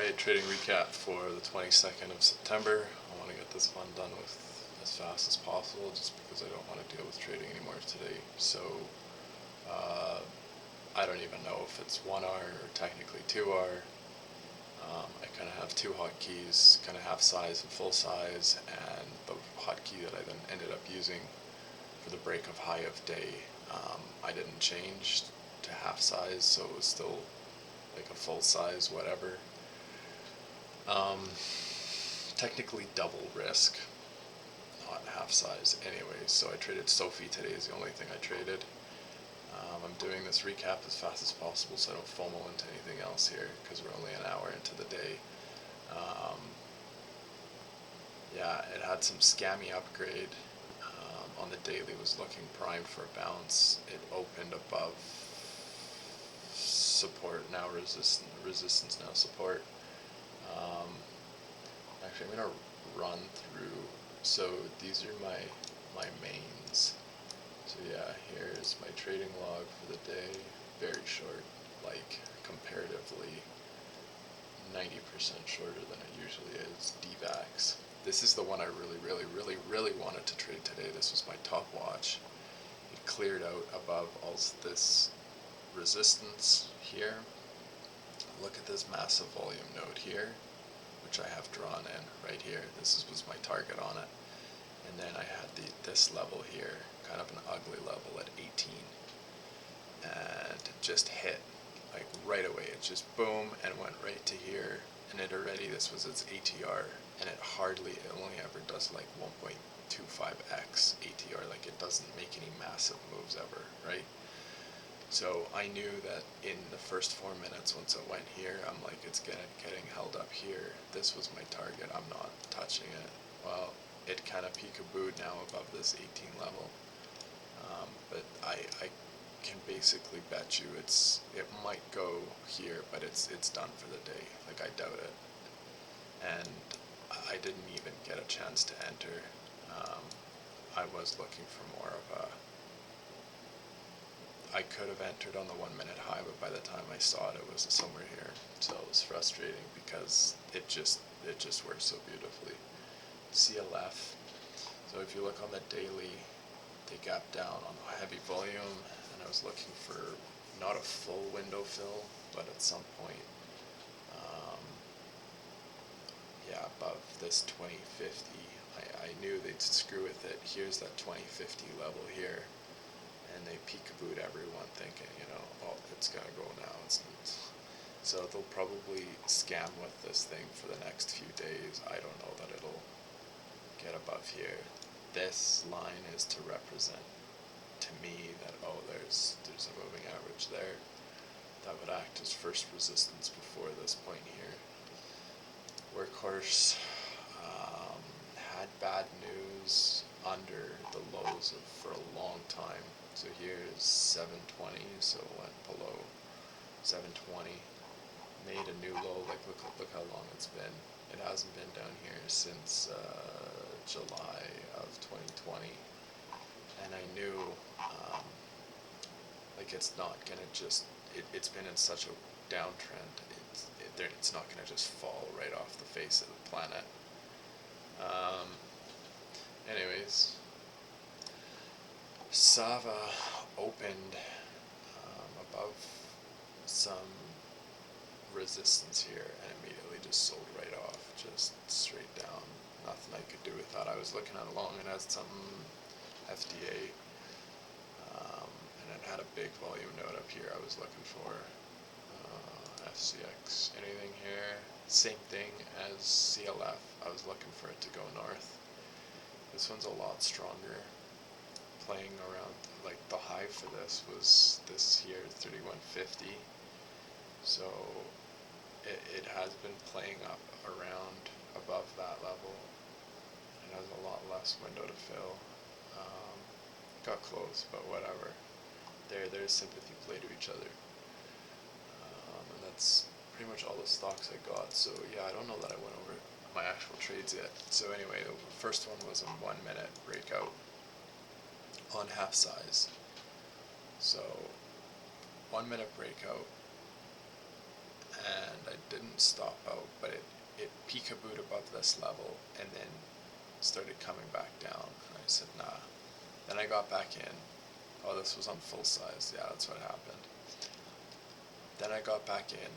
Alright, trading recap for the 22nd of September. I want to get this one done with as fast as possible just because I don't want to deal with trading anymore today. So, I don't even know if it's 1 hour or technically 2 hour. I kind of have two hotkeys, kind of half size and full size, and the hotkey that I then ended up using for the break of high of day, I didn't change to half size, so it was still like a full size whatever. Technically double risk, not half size anyways, so I traded Sophie today is the only thing I traded. I'm doing this recap as fast as possible so I don't FOMO into anything else here because we're only an hour into the day. Yeah, it had some scammy upgrade. On the daily was looking primed for a bounce. It opened above support, now resistance, now support. Actually, I'm going to run through, so these are my mains. So yeah, here's my trading log for the day, very short, like comparatively 90% shorter than it usually is, DVAX. This is the one I really wanted to trade today. This was my top watch. It cleared out above all this resistance here. Look at this massive volume node here, which I have drawn in right here. This was my target on it. And then I had this level here, kind of an ugly level at 18. And it just hit, like right away. It just boom and went right to here. And this was its ATR. And it only ever does like 1.25x ATR. Like it doesn't make any massive moves ever, right? So I knew that in the first 4 minutes, once it went here, I'm like, it's getting held up here. This was my target. I'm not touching it. Well, it kind of peekabooed now above this 18 level. But I can basically bet you it might go here, but it's done for the day. Like I doubt it. And I didn't even get a chance to enter. I was looking for more of a. I could have entered on the 1 minute high, but by the time I saw it, it was somewhere here. So it was frustrating because it just works so beautifully. CLF. So if you look on the daily, they gap down on the heavy volume, and I was looking for not a full window fill, but at some point, yeah, above this 2050, I knew they'd screw with it. Here's that 2050 level here. And they peekabooed everyone thinking, oh, it's gonna go now. So they'll probably scam with this thing for the next few days. I don't know that it'll get above here. This line is to represent to me that, oh, there's a moving average there. That would act as first resistance before this point here. Workhorse had bad news under the lows for a long time. So here's 720, so it went below 720, made a new low. Like look how long it's been. It hasn't been down here since July of 2020, and I knew like it's not gonna just. It's been in such a downtrend. It's not gonna just fall right off the face of the planet. Anyways. Sava opened above some resistance here and immediately just sold right off, just straight down. Nothing I could do with that. I was looking at it long and had something FDA, and it had a big volume node up here I was looking for. FCX, anything here? Same thing as CLF. I was looking for it to go north. This one's a lot stronger. Playing around, like the high for this was this here, 3150. So it has been playing up around above that level. It has a lot less window to fill. Got close, but whatever. There's sympathy play to each other. And that's pretty much all the stocks I got. So yeah, I don't know that I went over my actual trades yet. So anyway, the first one was a 1 minute breakout on half size. So 1 minute breakout, and I didn't stop out, but it peekabooed above this level and then started coming back down. And I said, nah. Then I got back in. Oh, this was on full size. Yeah, that's what happened. Then I got back in,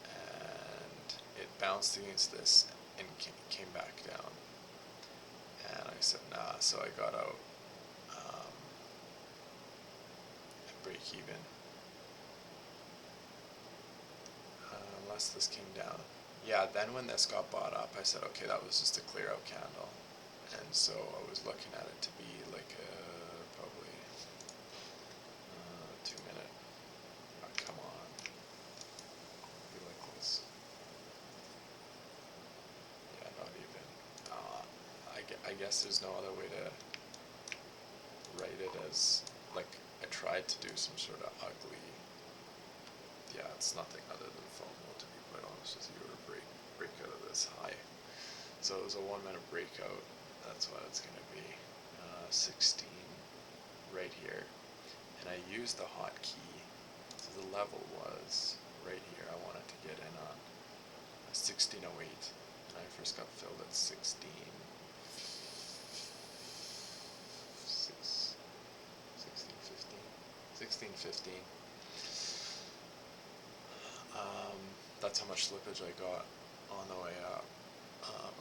and it bounced against this and came back down. And I said, nah. So I got out at break even. Unless this came down. Yeah, then when this got bought up, I said, okay, that was just a clear out candle. And so I was looking at it to be like probably 2 minute. Oh, come on. Be like this. Yeah, not even. I guess there's no other way to write it as, like, I tried to do some sort of ugly, yeah, it's nothing other than FOMO, to be quite honest with you, or break out of this high. So it was a 1 minute breakout. That's what it's going to be. 16 right here. And I used the hotkey. So the level was right here. I wanted to get in on 1608. And I first got filled at 16. 1615. That's how much slippage I got on the way up.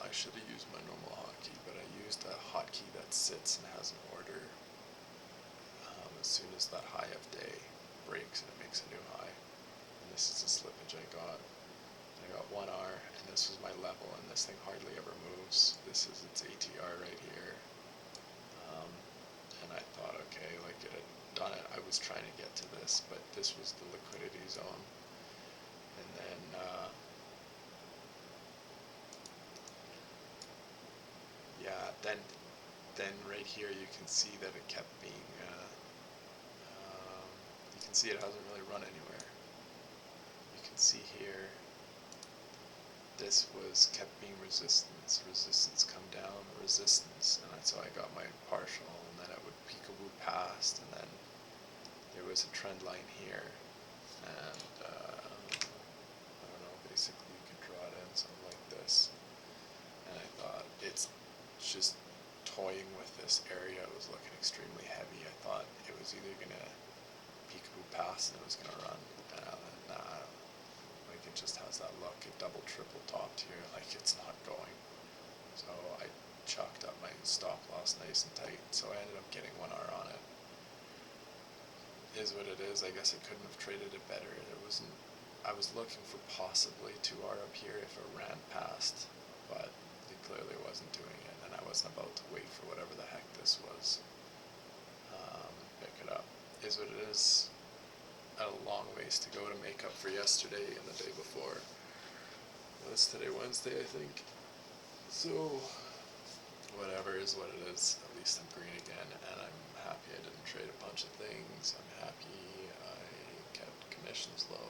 I should have used my normal hotkey, but I used a hotkey that sits and has an order. As soon as that high of day breaks and it makes a new high. And this is the slippage I got. I got 1 R, and this was my level, and this thing hardly ever moves. This is its ATR right here. And I thought, okay, like it had done it. I was trying to get to this, but this was the liquidity zone. And then yeah, then right here you can see that it kept being you can see it hasn't really run anywhere. You can see here this was kept being resistance come down, resistance, and that's how I got my partial, and then it would peekaboo past, and then there was a trend line here, and I don't know, basically you can draw it in something like this, and I thought it's just toying with this area. It was looking extremely heavy. I thought it was either gonna peekaboo past and it was gonna run. Nah, like it just has that look. It double, triple topped here, like it's not going. So I chalked up my stop loss nice and tight. So I ended up getting 1 R on it. Is what it is. I guess I couldn't have traded it better. There wasn't. I was looking for possibly 2 R up here if it ran past, but it clearly wasn't doing it, and I wasn't about to wait for whatever the heck this was. Pick it up. Is what it is. A long ways to go to make up for yesterday and the day before. It's today Wednesday, I think. So whatever is what it is. At least I'm green again, and I'm happy I didn't trade a bunch of things. I'm happy I kept commissions low.